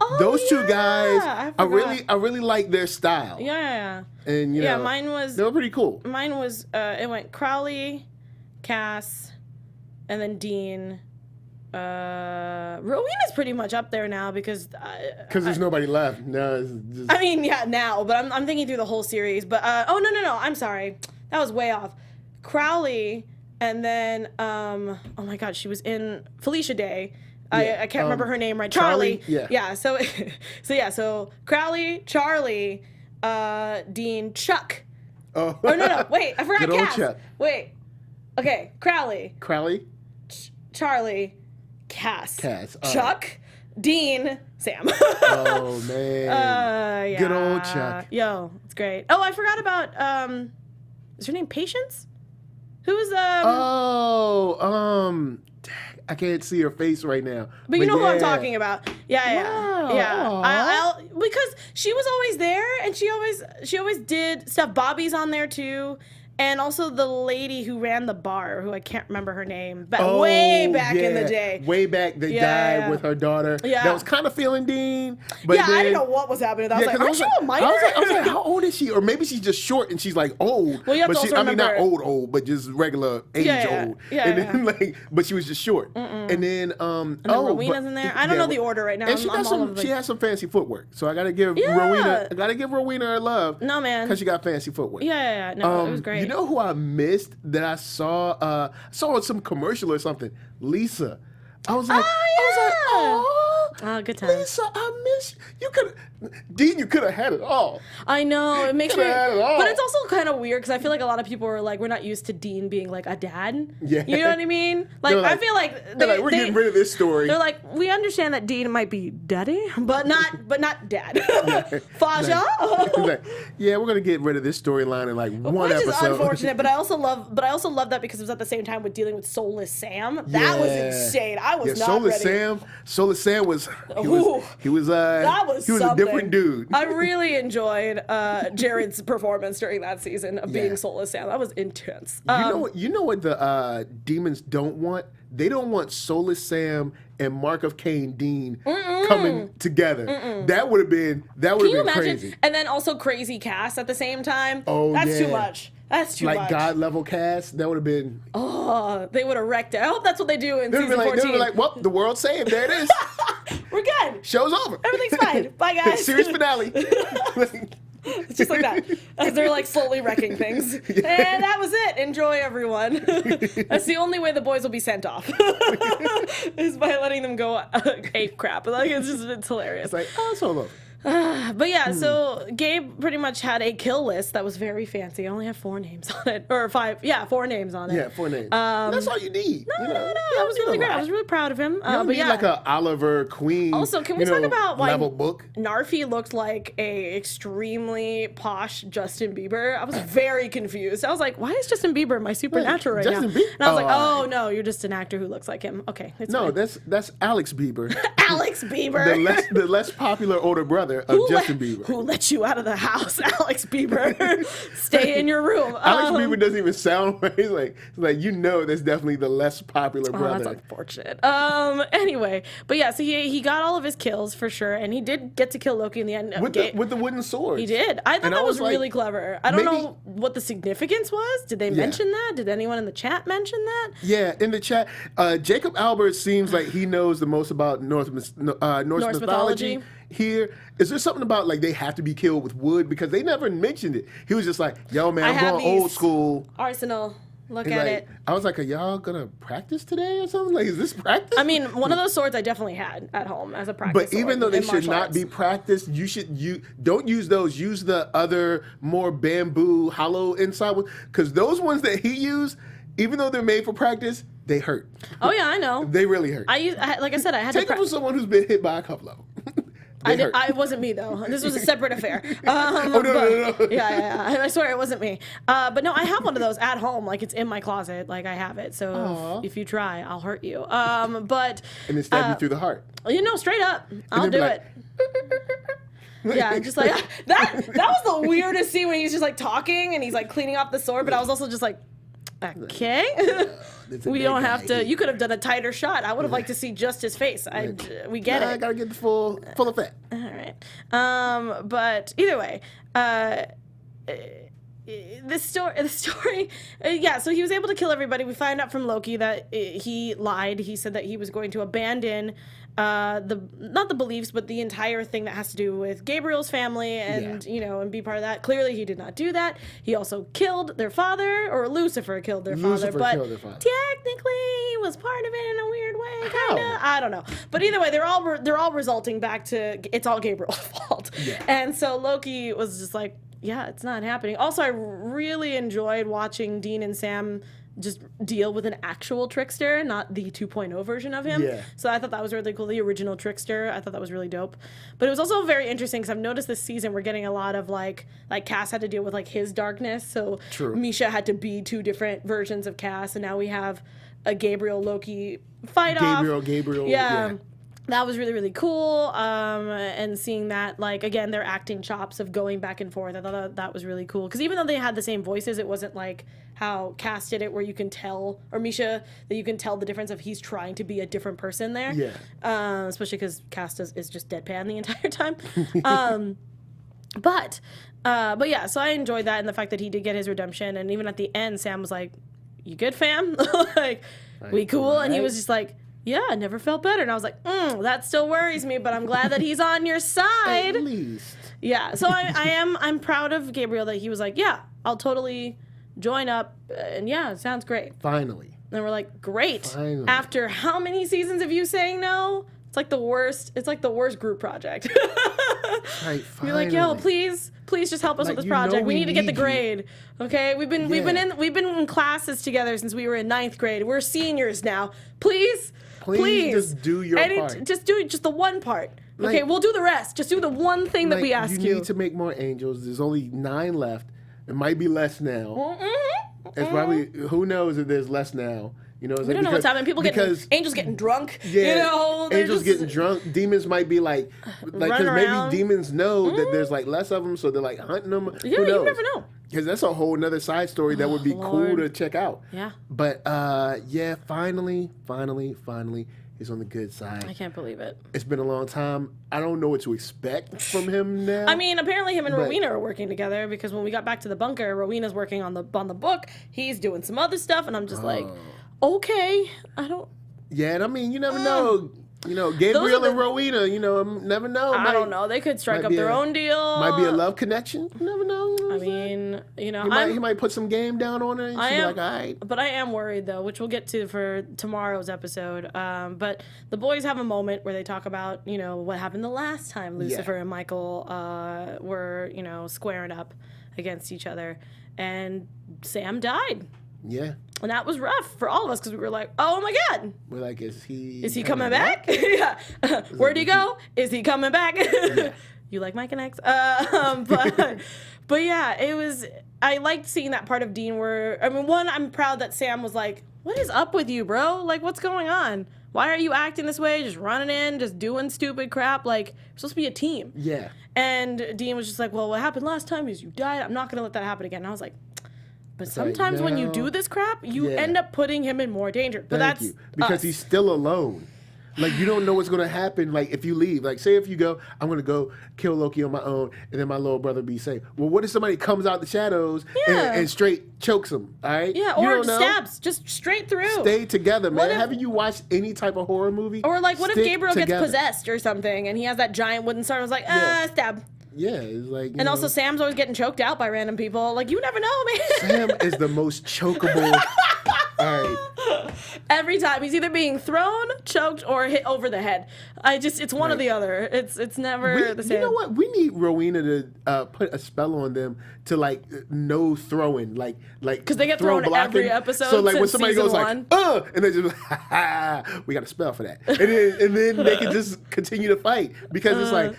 Speaker 1: Oh,
Speaker 3: those two guys, I really like their style.
Speaker 1: Yeah.
Speaker 3: And you know,
Speaker 1: mine was,
Speaker 3: they were pretty cool.
Speaker 1: Mine was it went Crowley, Cass, and then Dean. Rowena's pretty much up there now because
Speaker 3: there's nobody left. No, it's just...
Speaker 1: I mean, yeah, now, but I'm thinking through the whole series. But no, I'm sorry, that was way off. Crowley. And then, oh my God, she was in Felicia Day. I can't remember her name right. Charlie.
Speaker 3: Yeah.
Speaker 1: So Crowley, Charlie, Dean, Chuck.
Speaker 3: Oh,
Speaker 1: no, wait, I forgot
Speaker 3: good old
Speaker 1: Cass.
Speaker 3: Chuck.
Speaker 1: Wait, okay, Crowley, Charlie, Cass, Chuck, Dean, Sam.
Speaker 3: Oh man,
Speaker 1: yeah.
Speaker 3: good old Chuck.
Speaker 1: Yo, it's great. Oh, I forgot about is her name Patience? Who was
Speaker 3: I can't see her face right now.
Speaker 1: But you know who
Speaker 3: yeah.
Speaker 1: I'm talking about.
Speaker 3: Wow.
Speaker 1: Yeah.
Speaker 3: Aw.
Speaker 1: I'll because she was always there and she always did stuff. Bobby's on there too. And also the lady who ran the bar, who I can't remember her name, but way back in the day.
Speaker 3: Way back, they died with her daughter.
Speaker 1: Yeah.
Speaker 3: That was kind of feeling Dean. But
Speaker 1: yeah,
Speaker 3: then,
Speaker 1: I didn't know what was happening. I was like, aren't you a minor?
Speaker 3: I was like, how old is she? Or maybe she's just short and she's like old.
Speaker 1: Well, you have
Speaker 3: but
Speaker 1: to
Speaker 3: she,
Speaker 1: also
Speaker 3: I mean, not
Speaker 1: remember-
Speaker 3: old, but just regular age old.
Speaker 1: Yeah,
Speaker 3: and then like, but she was just short. And then
Speaker 1: Rowena's in there. I don't know the order right now.
Speaker 3: And she got she has some fancy footwork. So I gotta give Rowena her love.
Speaker 1: No, man.
Speaker 3: Because she got fancy footwork.
Speaker 1: Yeah. No, it was great.
Speaker 3: You know who I missed that I saw some commercial or something? Lisa. I was like,
Speaker 1: oh, good times.
Speaker 3: Lisa, I miss you. Dean, you could have had it all.
Speaker 1: I know, it makes me,
Speaker 3: had it all.
Speaker 1: but it's also kind of weird because I feel like a lot of people are like, we're not used to Dean being like a dad.
Speaker 3: Yeah.
Speaker 1: You know what I mean? Like,
Speaker 3: Like,
Speaker 1: I feel like
Speaker 3: we're getting rid of this story.
Speaker 1: They're like, we understand that Dean might be daddy, but not dad. Faja.
Speaker 3: Like, yeah, we're gonna get rid of this storyline in like one
Speaker 1: Which
Speaker 3: episode.
Speaker 1: is unfortunate, but I also love that because it was at the same time with dealing with soulless Sam. That was insane. I was not
Speaker 3: Soulless
Speaker 1: ready.
Speaker 3: Soulless Sam was he was a
Speaker 1: something.
Speaker 3: different dude.
Speaker 1: I really enjoyed Jared's performance during that season of being Soulless Sam. That was intense.
Speaker 3: You know what the demons don't want? They don't want Soulless Sam and Mark of Cain Dean coming together. That would have been
Speaker 1: Can you imagine?
Speaker 3: crazy.
Speaker 1: And then also crazy cast at the same time.
Speaker 3: Oh,
Speaker 1: that's
Speaker 3: yeah.
Speaker 1: too much. That's too much.
Speaker 3: Like God level cast, that would have been.
Speaker 1: Oh, they would have wrecked it. I hope that's what they do in
Speaker 3: They'd
Speaker 1: season
Speaker 3: be
Speaker 1: 14.
Speaker 3: like, well, the world's saved. There it is.
Speaker 1: We're good.
Speaker 3: Show's over.
Speaker 1: Everything's fine. Bye, guys.
Speaker 3: Series finale.
Speaker 1: It's just like that. As they're like slowly wrecking things. And that was it. Enjoy, everyone. That's the only way the boys will be sent off. Is by letting them go ape crap. Like, it's hilarious.
Speaker 3: It's like, oh, it's all over.
Speaker 1: But yeah, so Gabe pretty much had a kill list that was very fancy. I only have 4 names on it. Or 5. Yeah, 4 names on it.
Speaker 3: Yeah, 4 names. That's all you need.
Speaker 1: No, it was really great. I was really proud of him.
Speaker 3: You don't
Speaker 1: but
Speaker 3: need
Speaker 1: yeah.
Speaker 3: like a Oliver Queen.
Speaker 1: Also, can we talk about why
Speaker 3: level book?
Speaker 1: Narfi looked like a extremely posh Justin Bieber? I was very confused. I was like, why is Justin Bieber my supernatural right
Speaker 3: Justin
Speaker 1: now?
Speaker 3: Bieber?
Speaker 1: And I was like, oh no, you're just an actor who looks like him. Okay, it's
Speaker 3: No,
Speaker 1: fine.
Speaker 3: that's Alex Bieber.
Speaker 1: Alex Bieber.
Speaker 3: the less popular older brother of Justin Bieber.
Speaker 1: Who let you out of the house, Alex Bieber? Stay in your room.
Speaker 3: Alex Bieber doesn't even sound right. It's like that's definitely the less popular brother.
Speaker 1: That's unfortunate. Anyway, but yeah, so he got all of his kills for sure, and he did get to kill Loki in the end.
Speaker 3: With the wooden sword.
Speaker 1: He did. I thought
Speaker 3: And
Speaker 1: that was
Speaker 3: like,
Speaker 1: really clever. I don't
Speaker 3: maybe-
Speaker 1: know what the significance was. Did they mention that? Did anyone in the chat mention that?
Speaker 3: Yeah, in the chat, Jacob Albert seems like he knows the most about Norse mythology. Here, is there something about like they have to be killed with wood? Because they never mentioned it. He was just like, yo, man, I'm going old school.
Speaker 1: Arsenal. Look
Speaker 3: He's
Speaker 1: at
Speaker 3: like,
Speaker 1: it.
Speaker 3: I was like, are y'all gonna practice today or something? Like, is this practice?
Speaker 1: I mean, one of those swords I definitely had at home as a practice
Speaker 3: But even though
Speaker 1: sword
Speaker 3: they
Speaker 1: in
Speaker 3: should
Speaker 1: martial
Speaker 3: not
Speaker 1: arts.
Speaker 3: be practiced, you don't use those. Use the other more bamboo hollow inside ones, because those ones that he used, even though they're made for practice, they hurt.
Speaker 1: Oh yeah, I know.
Speaker 3: They really hurt.
Speaker 1: Like I said, I had
Speaker 3: Take
Speaker 1: to
Speaker 3: it from someone who's been hit by a couple of them.
Speaker 1: I wasn't me though. This was a separate affair.
Speaker 3: No.
Speaker 1: Yeah. I swear it wasn't me. But no, I have one of those at home. Like it's in my closet. Like I have it. So if you try, I'll hurt you. But
Speaker 3: And then stab you through the heart.
Speaker 1: you know, straight up, I'll
Speaker 3: then
Speaker 1: do
Speaker 3: be
Speaker 1: it. Yeah, just like that. That was the weirdest scene when he's just like talking and he's like cleaning off the sword. But I was also just like, okay. We don't have to. You could have done a tighter shot. I would have liked to see just his face. We get it.
Speaker 3: I gotta get the full effect.
Speaker 1: All right. But either way, the story. Yeah. So he was able to kill everybody. We find out from Loki that he lied. He said that he was going to abandon not the beliefs, but the entire thing that has to do with Gabriel's family and and be part of that. Clearly, he did not do that. He also killed their father, or Lucifer killed their father. But technically, he was part of it in a weird way, kind of. I don't know. But either way, they're all resulting back to it's all Gabriel's fault.
Speaker 3: Yeah.
Speaker 1: And so Loki was just like, yeah, it's not happening. Also, I really enjoyed watching Dean and Sam just deal with an actual trickster, not the 2.0 version of him.
Speaker 3: Yeah.
Speaker 1: So I thought that was really cool. The original trickster, I thought that was really dope. But it was also very interesting because I've noticed this season we're getting a lot of like Cass had to deal with like his darkness. So
Speaker 3: True.
Speaker 1: Misha had to be two different versions of Cass, and now we have a Gabriel Loki fight off.
Speaker 3: Gabriel.
Speaker 1: Yeah. That was really, really cool. And seeing that, like, again, their acting chops of going back and forth, I thought that was really cool. Because even though they had the same voices, it wasn't like how Cass did it, where you can tell, or Misha, that you can tell the difference of he's trying to be a different person there.
Speaker 3: Yeah.
Speaker 1: Especially because Cass is just deadpan the entire time. But yeah, so I enjoyed that and the fact that he did get his redemption. And even at the end, Sam was like, "You good, fam? Like, we cool?" And he was just like, "Yeah, I never felt better." And I was like, that still worries me, but I'm glad that he's on your side.
Speaker 3: At least.
Speaker 1: Yeah, so I'm proud of Gabriel that he was like, yeah, I'll totally join up. And yeah, it sounds great.
Speaker 3: Finally.
Speaker 1: And we're like, great.
Speaker 3: Finally.
Speaker 1: After how many seasons of you saying no? It's like the worst group project.
Speaker 3: Right,
Speaker 1: You're like, yo, please just help us with this project. We need to get the grade. Okay? We've been in classes together since we were in 9th grade. We're seniors now. Please
Speaker 3: just do your part.
Speaker 1: Just do the one part. Okay,
Speaker 3: Like,
Speaker 1: we'll do the rest. Just do the one thing that we ask you.
Speaker 3: You need to make more angels. There's only 9 left. It might be less now. It's probably, who knows if there's less now. You know,
Speaker 1: We don't know what's happening. Angels getting drunk.
Speaker 3: Yeah,
Speaker 1: you know,
Speaker 3: angels getting drunk. Demons might be like because maybe demons know that there's like less of them, so they're like hunting them.
Speaker 1: Yeah,
Speaker 3: who knows?
Speaker 1: you never know.
Speaker 3: Because that's a whole another side story that would be cool to check out.
Speaker 1: Yeah.
Speaker 3: But yeah, finally, he's on the good side.
Speaker 1: I can't believe it.
Speaker 3: It's been a long time. I don't know what to expect from him now.
Speaker 1: I mean, apparently him and Rowena are working together because when we got back to the bunker, Rowena's working on the book. He's doing some other stuff, and I'm just like, okay, I don't.
Speaker 3: Yeah, and I mean, you never know. You know, Gabriel and Rowena, you know, never know.
Speaker 1: I don't know. They could strike up their own deal.
Speaker 3: Might be a love connection. You never know.
Speaker 1: I mean, you know,
Speaker 3: he might put some game down on her and she'll be like, all right.
Speaker 1: But I am worried, though, which we'll get to for tomorrow's episode. But the boys have a moment where they talk about, you know, what happened the last time Lucifer and Michael were, you know, squaring up against each other. And Sam died.
Speaker 3: Yeah.
Speaker 1: And that was rough for all of us because we were like, oh my God.
Speaker 3: We're like, is he
Speaker 1: coming back? Yeah. Where'd he go? Is he coming back? Yeah. You like Mike and X? But yeah, I liked seeing that part of Dean where, I mean, one, I'm proud that Sam was like, what is up with you, bro? Like, what's going on? Why are you acting this way? Just running in, just doing stupid crap. Like, we're supposed to be a team.
Speaker 3: Yeah.
Speaker 1: And Dean was just like, well, what happened last time is you died. I'm not going to let that happen again. And I was like, but sometimes when you do this crap, you end up putting him in more danger. But
Speaker 3: Thank
Speaker 1: that's
Speaker 3: you. Because he's still alone. Like, you don't know what's going to happen, like, if you leave. Like, say if you go, I'm going to go kill Loki on my own, and then my little brother be safe. Well, what if somebody comes out the shadows and straight chokes him, all right?
Speaker 1: Yeah, or stabs, just straight through.
Speaker 3: Stay together, man. Haven't you watched any type of horror movie?
Speaker 1: Or, like, what if Gabriel gets possessed or something, and he has that giant wooden sword and was like, stab.
Speaker 3: Yeah, it's like.
Speaker 1: And also, Sam's always getting choked out by random people. Like, you never know, man.
Speaker 3: Sam is the most chokeable. All right.
Speaker 1: Every time he's either being thrown, choked, or hit over the head. It's one or the other. It's never the same.
Speaker 3: You know what? We need Rowena to put a spell on them to like no throwing, like
Speaker 1: because they get thrown every episode.
Speaker 3: So like when
Speaker 1: since
Speaker 3: somebody goes
Speaker 1: one.
Speaker 3: like and they just we got a spell for that, and then they can just continue to fight because it's like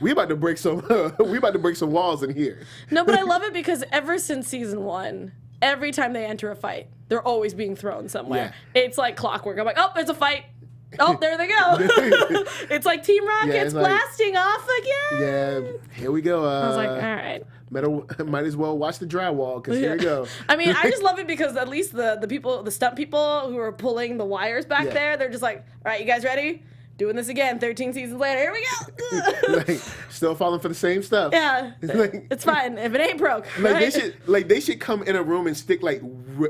Speaker 3: we about to break some walls in here.
Speaker 1: No, but I love it because ever since season 1. Every time they enter a fight, they're always being thrown somewhere. Yeah. It's like clockwork. I'm like, oh, there's a fight. Oh, there they go. It's like Team Rocket's blasting off again.
Speaker 3: Yeah, here we go.
Speaker 1: I was like, all right.
Speaker 3: Might as well watch the drywall because here we go.
Speaker 1: I mean, I just love it because at least the stunt people who are pulling the wires back there, they're just like, all right, you guys ready? Doing this again 13 seasons later. Here we go.
Speaker 3: Like, still falling for the same stuff.
Speaker 1: Yeah. It's fine. If it ain't broke.
Speaker 3: Like they should come in a room and stick like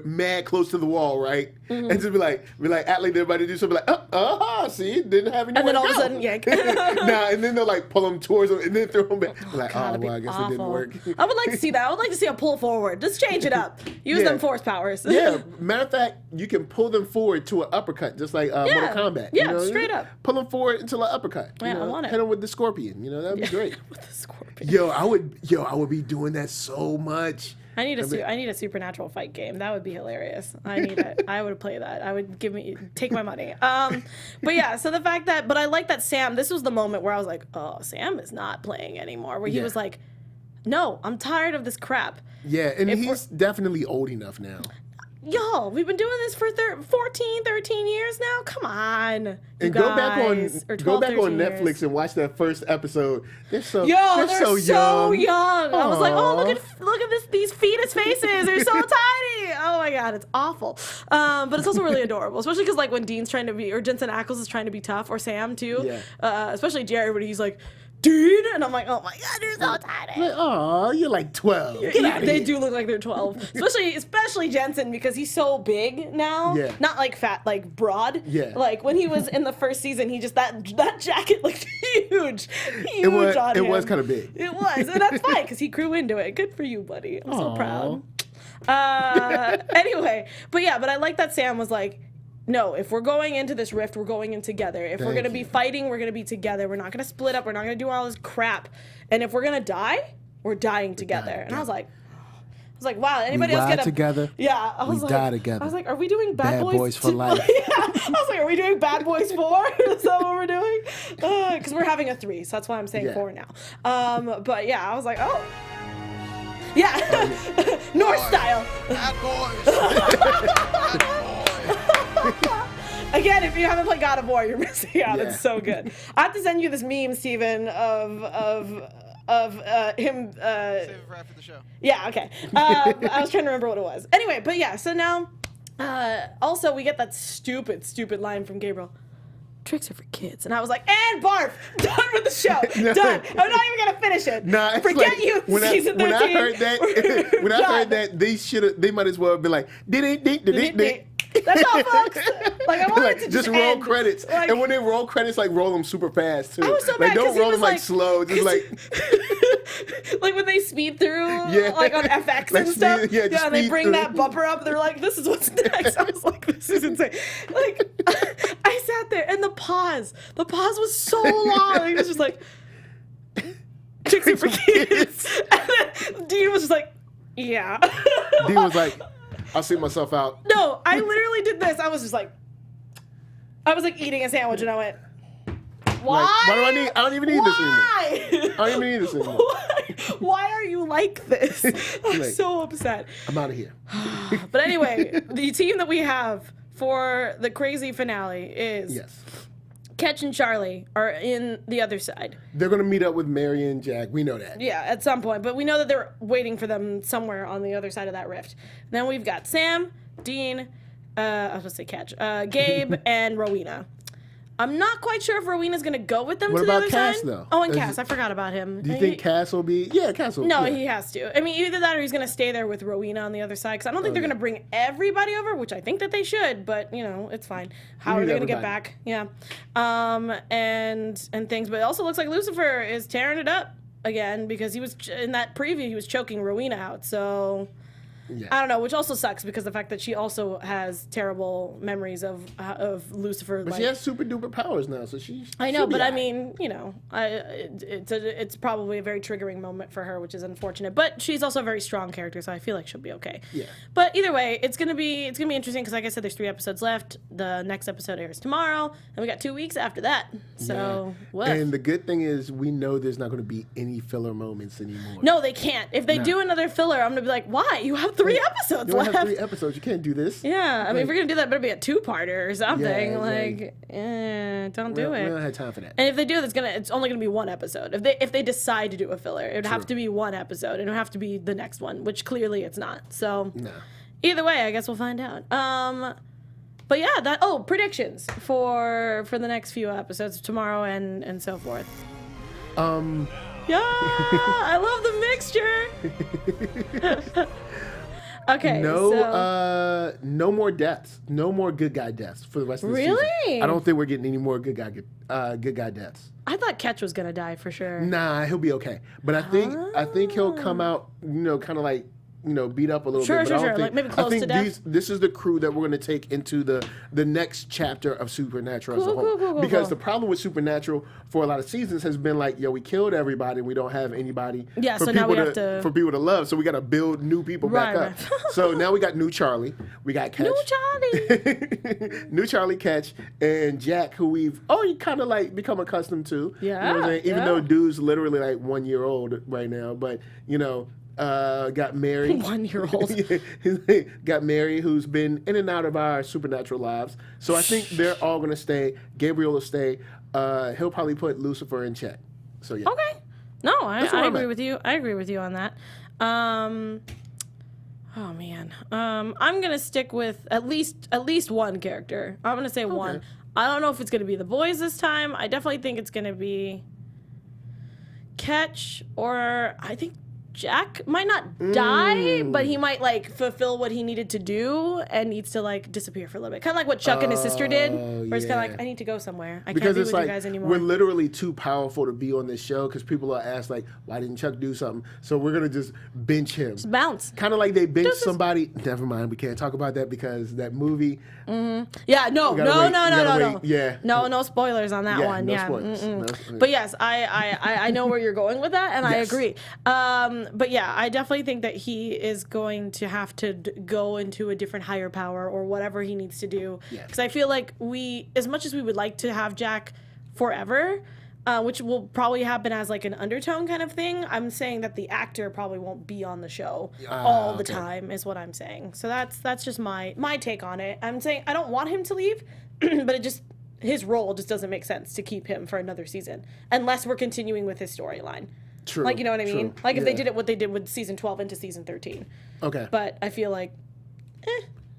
Speaker 3: mad close to the wall, right? And just be like, act like everybody do something like, see, didn't have any.
Speaker 1: And then all of a sudden, yank.
Speaker 3: Nah, and then they'll like pull them towards them and then throw them back. Like,
Speaker 1: God,
Speaker 3: I guess it didn't work.
Speaker 1: I would like to see that. I would like to see a pull forward. Just change it up. Use them force powers.
Speaker 3: Yeah, matter of fact, you can pull them forward to an uppercut, just like Mortal Kombat.
Speaker 1: Yeah,
Speaker 3: you know?
Speaker 1: straight up.
Speaker 3: Pull them forward into an uppercut.
Speaker 1: Yeah, I want it.
Speaker 3: Hit them with the scorpion. That'd be great.
Speaker 1: With the scorpion.
Speaker 3: Yo, I would be doing that so much.
Speaker 1: I need a supernatural fight game. That would be hilarious. I need it. I would play that. I would take my money. But yeah, so the fact that, but I like that Sam, this was the moment where I was like, oh, Sam is not playing anymore. Where he was like, no, I'm tired of this crap.
Speaker 3: Yeah, and he's definitely old enough now.
Speaker 1: Y'all, we've been doing this for 13 years now. Come on.
Speaker 3: And go back on Netflix and watch that first episode. They're so young.
Speaker 1: I was like, oh, look at these fetus faces. They're so tiny. Oh my God, it's awful. But it's also really adorable, especially because like when Dean's trying to be, or Jensen Ackles is trying to be tough, or Sam too. Yeah. Especially Jerry when he's like, Dean, and I'm like, oh my God, you're so tiny.
Speaker 3: Like, oh, you're like 12.
Speaker 1: They do look like they're 12, especially Jensen, because he's so big now. Yeah. Not like fat, like broad.
Speaker 3: Yeah.
Speaker 1: Like when he was in the first season, he just that jacket looked huge
Speaker 3: it
Speaker 1: on him.
Speaker 3: Was kind of big.
Speaker 1: It was, and that's fine because he grew into it. Good for you, buddy. I'm so proud. Anyway, but I like that Sam was like, no, if we're going into this rift, we're going in together. If we're going to be fighting, we're going to be together. We're not going to split up. We're not going to do all this crap. And if we're going to die, we're dying together. And I was like, wow, anybody else get
Speaker 3: together?
Speaker 1: Yeah, I was
Speaker 3: we
Speaker 1: like,
Speaker 3: die together.
Speaker 1: I was like, are we doing Bad
Speaker 3: Boys for life?
Speaker 1: Yeah, I was like, are we doing Bad Boys 4? Is that what we're doing? Because we're having a 3, so that's why I'm saying 4 now. But yeah, I was like, oh. Yeah, North style.
Speaker 4: Bad Boys. Bad Boys.
Speaker 1: Again, if you haven't played God of War, you're missing out. It's so good. I have to send you this meme, Steven, of him.
Speaker 4: Save it for after the show.
Speaker 1: Yeah, okay. I was trying to remember what it was. Anyway, but yeah, so now, also we get that stupid line from Gabriel. Tricks are for kids. And I was like, and barf! Done with the show. Done. I'm not even gonna finish it.
Speaker 3: Nah,
Speaker 1: forget
Speaker 3: like,
Speaker 1: you, season 13.
Speaker 3: When I heard that, they might as well have been like, ding.
Speaker 1: That's all, folks. Like I wanted
Speaker 3: like,
Speaker 1: to
Speaker 3: just roll
Speaker 1: end.
Speaker 3: Credits,
Speaker 1: like,
Speaker 3: and when they roll credits, like roll them super fast too.
Speaker 1: I was so
Speaker 3: like
Speaker 1: mad
Speaker 3: don't roll them like
Speaker 1: like
Speaker 3: slow, just like
Speaker 1: like when they speed through, like on FX
Speaker 3: like
Speaker 1: and stuff.
Speaker 3: and
Speaker 1: they bring that bumper up. They're like, "This is what's next." I was like, "This is insane." Like I sat there, and the pause was so long. It was just like, "Tricks are for kids," and then Dean was just like, "Yeah."
Speaker 3: Dean was like, I'll see myself out.
Speaker 1: No, I literally did this. I was just like, I was like eating a sandwich, and I went, why?
Speaker 3: Like, why do I don't even need this anymore. I don't even need this anymore.
Speaker 1: Why are you like this? I'm so upset.
Speaker 3: I'm out of here.
Speaker 1: But anyway, the team that we have for the crazy finale is Ketch and Charlie are in the other side.
Speaker 3: They're going to meet up with Mary and Jack. We know that.
Speaker 1: Yeah, at some point. But we know that they're waiting for them somewhere on the other side of that rift. Then we've got Sam, Dean, I was going to say Ketch, Gabe, and Rowena. I'm not quite sure if Rowena's going to go with them to the other
Speaker 3: Cass,
Speaker 1: side.
Speaker 3: though?
Speaker 1: Oh, and Cass. I forgot about him.
Speaker 3: Do you think Cass will be? Yeah, Cass will.
Speaker 1: No, he has to. I mean, either that or he's going to stay there with Rowena on the other side. Because I don't think they're going to bring everybody over, which I think that they should. But, you know, it's fine. How are they going to get back? Yeah. And things. But it also looks like Lucifer is tearing it up again. Because he was, in that preview, he was choking Rowena out. So... Yeah. I don't know, which also sucks because the fact that she also has terrible memories of Lucifer.
Speaker 3: But she has super duper powers now, so she.
Speaker 1: I know, but I mean, you know, it's probably a very triggering moment for her, which is unfortunate. But she's also a very strong character, so I feel like she'll be okay.
Speaker 3: Yeah.
Speaker 1: But either way, it's gonna be interesting because, like I said, there's 3 episodes left. The next episode airs tomorrow, and we got 2 weeks after that. So what?
Speaker 3: And the good thing is, we know there's not going to be any filler moments anymore.
Speaker 1: No, they can't. If they do another filler, I'm gonna be like, why? You have 3 episodes left.
Speaker 3: You have 3 episodes. You can't do this.
Speaker 1: Yeah, I mean, if we're gonna do that, it better be a 2-parter or something. Don't do it.
Speaker 3: We don't have time for that.
Speaker 1: And if they do, it's only gonna be 1 episode. If they decide to do a filler, it would have to be 1 episode, and it would have to be the next one, which clearly it's not. So either way, I guess we'll find out. But yeah, predictions for the next few episodes tomorrow and so forth. Yeah, I love the mixture. Okay.
Speaker 3: No more deaths. No more good guy deaths for the rest of the season.
Speaker 1: Really?
Speaker 3: I don't think we're getting any more good guy deaths.
Speaker 1: I thought Ketch was gonna die for sure.
Speaker 3: Nah, he'll be okay. But I think he'll come out, kind of like, beat up a little
Speaker 1: Sure,
Speaker 3: bit.
Speaker 1: sure,
Speaker 3: But I
Speaker 1: sure.
Speaker 3: don't
Speaker 1: Like maybe close to death.
Speaker 3: This is the crew that we're going to take into the next chapter of Supernatural as a whole.
Speaker 1: Cool.
Speaker 3: Because the problem with Supernatural for a lot of seasons has been like, we killed everybody and we don't have anybody
Speaker 1: Yeah,
Speaker 3: for
Speaker 1: so now
Speaker 3: people
Speaker 1: we have to
Speaker 3: for people to love. So we got to build new people back up.
Speaker 1: Right.
Speaker 3: So now we got new Charlie. We got Ketch.
Speaker 1: New Charlie.
Speaker 3: New Charlie, Ketch, and Jack, who we've already kind of like become accustomed to.
Speaker 1: Yeah,
Speaker 3: You know what I'm saying? Even
Speaker 1: yeah.
Speaker 3: though dude's literally like 1 year old right now, but got married.
Speaker 1: 1 year old.
Speaker 3: Got married, who's been in and out of our supernatural lives. So I think they're all gonna stay. Gabriel will stay. He'll probably put Lucifer in check. So yeah.
Speaker 1: Okay. No, I
Speaker 3: where I'm
Speaker 1: agree
Speaker 3: at.
Speaker 1: with you. I agree with you on that. Oh man. I'm gonna stick with at least one character. I'm gonna say one. I don't know if it's gonna be the boys this time. I definitely think it's gonna be Ketch, or I think Jack might not die, but he might like fulfill what he needed to do and needs to like disappear for a little bit. Kind of like what Chuck and his sister did, where it's kind of like, I need to go somewhere. I can't be with you guys anymore.
Speaker 3: We're literally too powerful to be on this show because people are asked like, why didn't Chuck do something? So we're gonna just bench him.
Speaker 1: Just bounce.
Speaker 3: Kind of like they benched somebody. Never mind, we can't talk about that because that movie.
Speaker 1: Yeah, no.
Speaker 3: Yeah.
Speaker 1: No spoilers on that one.
Speaker 3: No
Speaker 1: Yeah.
Speaker 3: spoilers.
Speaker 1: But yes, I know where you're going with that, and I agree. But yeah, I definitely think that he is going to have to go into a different higher power or whatever he needs to do. Because I feel like as much as we would like to have Jack forever, which will probably happen as like an undertone kind of thing, I'm saying that the actor probably won't be on the show all the time is what I'm saying. So that's just my take on it. I'm saying I don't want him to leave, but his role just doesn't make sense to keep him for another season unless we're continuing with his storyline.
Speaker 3: True.
Speaker 1: Like, you know what I mean?
Speaker 3: True.
Speaker 1: Like if they did what they did with season 12 into season 13.
Speaker 3: Okay.
Speaker 1: But I feel like,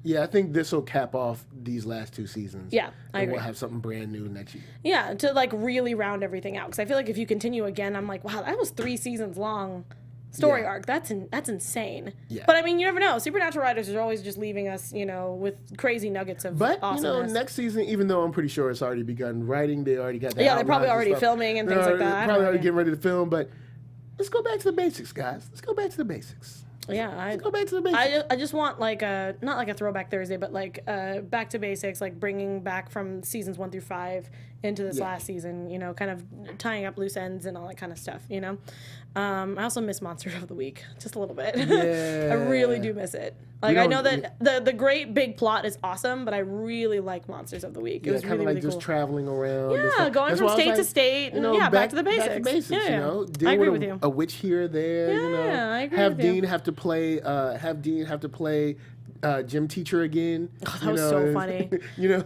Speaker 3: Yeah, I think this will cap off these last two seasons.
Speaker 1: Yeah, I
Speaker 3: and
Speaker 1: agree.
Speaker 3: We'll have something brand new next year.
Speaker 1: yeah, to like really round everything out. Because I feel like if you continue again, I'm like, wow, that was 3 seasons long story arc. That's insane.
Speaker 3: Yeah.
Speaker 1: But I mean, you never know. Supernatural writers are always just leaving us, with crazy nuggets of awesomeness.
Speaker 3: next season, even though I'm pretty sure it's already begun writing, they already got the
Speaker 1: Yeah, they're probably
Speaker 3: outlines and
Speaker 1: already
Speaker 3: stuff.
Speaker 1: filming and things like that. I
Speaker 3: Probably
Speaker 1: don't
Speaker 3: already
Speaker 1: know.
Speaker 3: getting ready to film, but let's go back to the basics, guys. Let's go back to the basics.
Speaker 1: Yeah,
Speaker 3: Let's go back to the basics.
Speaker 1: I just want like not like a throwback Thursday, but like back to basics, like bringing back from seasons 1 through 5 into this last season, kind of tying up loose ends and all that kind of stuff, I also miss Monsters of the Week just a little bit.
Speaker 3: Yeah.
Speaker 1: I really do miss it. Like I know that the great big plot is awesome, but I really like Monsters of the Week. It was
Speaker 3: kind of
Speaker 1: really,
Speaker 3: like
Speaker 1: really
Speaker 3: just
Speaker 1: cool.
Speaker 3: traveling around. and
Speaker 1: Yeah,
Speaker 3: stuff.
Speaker 1: going
Speaker 3: That's
Speaker 1: from
Speaker 3: why I was
Speaker 1: state to
Speaker 3: like,
Speaker 1: state, and back to the basics.
Speaker 3: Back to basics,
Speaker 1: Yeah.
Speaker 3: Deal
Speaker 1: I agree
Speaker 3: with
Speaker 1: with you.
Speaker 3: a witch here or there,
Speaker 1: Yeah, I agree
Speaker 3: have
Speaker 1: with you.
Speaker 3: Dean have to play gym teacher again.
Speaker 1: Oh, that was so funny.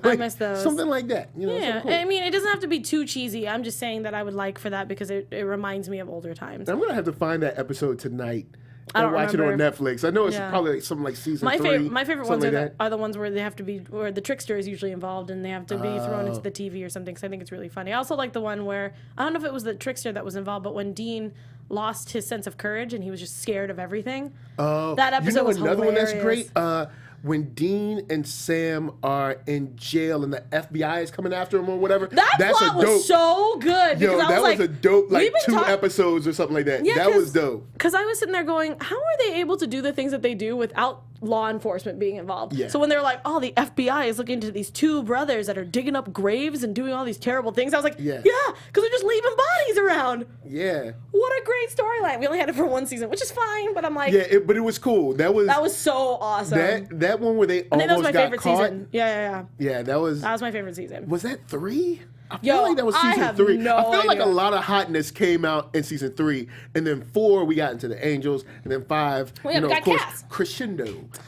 Speaker 3: I
Speaker 1: miss those.
Speaker 3: Something like that.
Speaker 1: Yeah,
Speaker 3: something cool.
Speaker 1: I mean, it doesn't have to be too cheesy. I'm just saying that I would like for that because it reminds me of older times.
Speaker 3: I'm gonna have to find that episode tonight
Speaker 1: I
Speaker 3: and
Speaker 1: don't
Speaker 3: watch
Speaker 1: remember.
Speaker 3: it on Netflix. I know it's
Speaker 1: Yeah.
Speaker 3: probably like something like season
Speaker 1: My
Speaker 3: 3.
Speaker 1: my favorite
Speaker 3: something
Speaker 1: ones
Speaker 3: like that.
Speaker 1: are the ones where they have to be, where the trickster is usually involved and they have to be thrown into the TV or something. Because I think it's really funny. I also like the one where I don't know if it was the trickster that was involved, but when Dean lost his sense of courage and he was just scared of everything.
Speaker 3: Oh,
Speaker 1: that episode was
Speaker 3: another
Speaker 1: hilarious.
Speaker 3: one that's great. When Dean and Sam are in jail and the FBI is coming after him or whatever.
Speaker 1: That
Speaker 3: that's
Speaker 1: plot
Speaker 3: a dope.
Speaker 1: was so good.
Speaker 3: Yo,
Speaker 1: because I
Speaker 3: that was
Speaker 1: like,
Speaker 3: a dope, like
Speaker 1: we've been
Speaker 3: 2 episodes or something like that.
Speaker 1: Yeah,
Speaker 3: that was dope.
Speaker 1: Because I was sitting there going, how are they able to do the things that they do without law enforcement being involved?
Speaker 3: Yeah.
Speaker 1: So when they're like, oh, the FBI is looking into these 2 brothers that are digging up graves and doing all these terrible things, I was like,
Speaker 3: Yeah.
Speaker 1: because they're just leaving bodies around.
Speaker 3: Yeah.
Speaker 1: What a great storyline. We only had it for 1 season, which is fine, but I'm like,
Speaker 3: Yeah, but it was cool. That was
Speaker 1: so awesome.
Speaker 3: that one where they
Speaker 1: I think that was
Speaker 3: almost
Speaker 1: my
Speaker 3: got
Speaker 1: favorite
Speaker 3: caught.
Speaker 1: season. Yeah.
Speaker 3: Yeah, that was
Speaker 1: That was my favorite season.
Speaker 3: Was that 3? I feel
Speaker 1: Yo,
Speaker 3: like that was
Speaker 1: I
Speaker 3: season
Speaker 1: have
Speaker 3: 3.
Speaker 1: no
Speaker 3: I feel like a
Speaker 1: idea.
Speaker 3: lot of hotness came out in season 3, and then 4 we got into the Angels, and then 5,
Speaker 1: Well, yeah, we
Speaker 3: of
Speaker 1: got
Speaker 3: course,
Speaker 1: Cass.
Speaker 3: crescendo,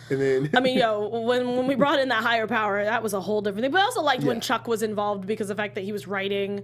Speaker 3: and then
Speaker 1: I mean, when we brought in that higher power, that was a whole different thing. But I also liked when
Speaker 3: Yeah.
Speaker 1: Chuck was involved because of the fact that he was writing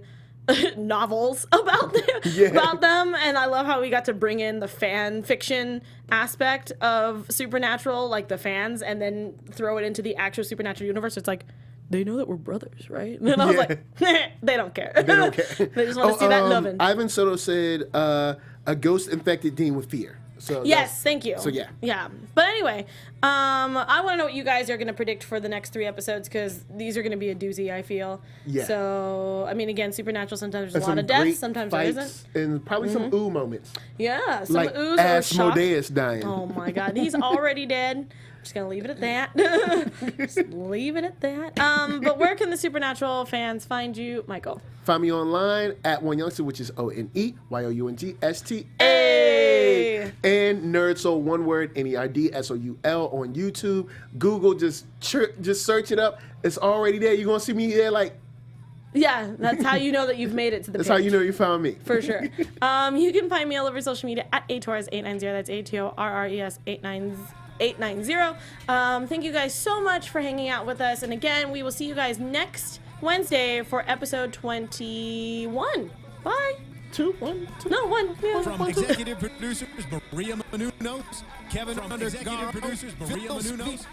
Speaker 1: novels about them,
Speaker 3: Yeah.
Speaker 1: about them, and I love how we got to bring in the fan fiction aspect of Supernatural, like the fans, and then throw it into the actual Supernatural universe. It's like, they know that we're brothers, right? And I was
Speaker 3: Yeah.
Speaker 1: like, they don't care.
Speaker 3: They don't care.
Speaker 1: They just want to see that loving.
Speaker 3: Ivan Soto said a ghost infected Dean with fear. So
Speaker 1: Yes, thank you.
Speaker 3: So yeah.
Speaker 1: Yeah. But anyway, I want to know what you guys are going to predict for the next 3 episodes because these are going to be a doozy, I feel.
Speaker 3: Yeah.
Speaker 1: So, I mean, again, Supernatural, sometimes there's
Speaker 3: And
Speaker 1: a lot of
Speaker 3: some great
Speaker 1: deaths, sometimes there
Speaker 3: fights,
Speaker 1: isn't.
Speaker 3: and probably some ooh moments,
Speaker 1: Yeah. Some
Speaker 3: like
Speaker 1: oohs or shock.
Speaker 3: Asmodeus dying.
Speaker 1: Oh my God, he's already dead. I'm just gonna leave it at that. Just leave it at that. But where can the Supernatural fans find you, Michael?
Speaker 3: Find me online at One Youngster, which is ONEYOUNGSTA.
Speaker 1: Hey!
Speaker 3: And Nerd Soul, one word, NERDSOUL on YouTube. Google, just search it up. It's already there. You're gonna see me there like.
Speaker 1: Yeah, that's how you know that you've made it to the
Speaker 3: That's
Speaker 1: page.
Speaker 3: how you know you found me.
Speaker 1: For sure. You can find me all over social media at atorres890. That's ATORRES 890. Thank you guys so much for hanging out with us. And again, we will see you guys next Wednesday for episode 21. Bye.
Speaker 3: 2, 1, 2.
Speaker 1: No, 1. Yeah.
Speaker 2: From executive producers Maria Menounos, Kevin Undergaro,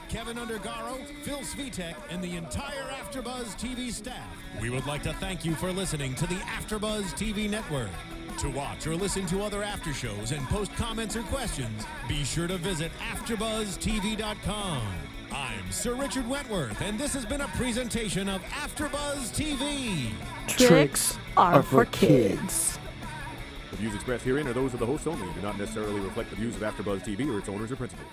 Speaker 2: Kevin Undergaro, Phil Svitek, and the entire AfterBuzz TV staff. We would like to thank you for listening to the AfterBuzz TV network. To watch or listen to other after shows and post comments or questions, be sure to visit AfterBuzzTV.com. I'm Sir Richard Wentworth, and this has been a presentation of AfterBuzz TV.
Speaker 1: Tricks are for kids.
Speaker 5: The views expressed herein are those of the hosts only and do not necessarily reflect the views of AfterBuzz TV or its owners or principals.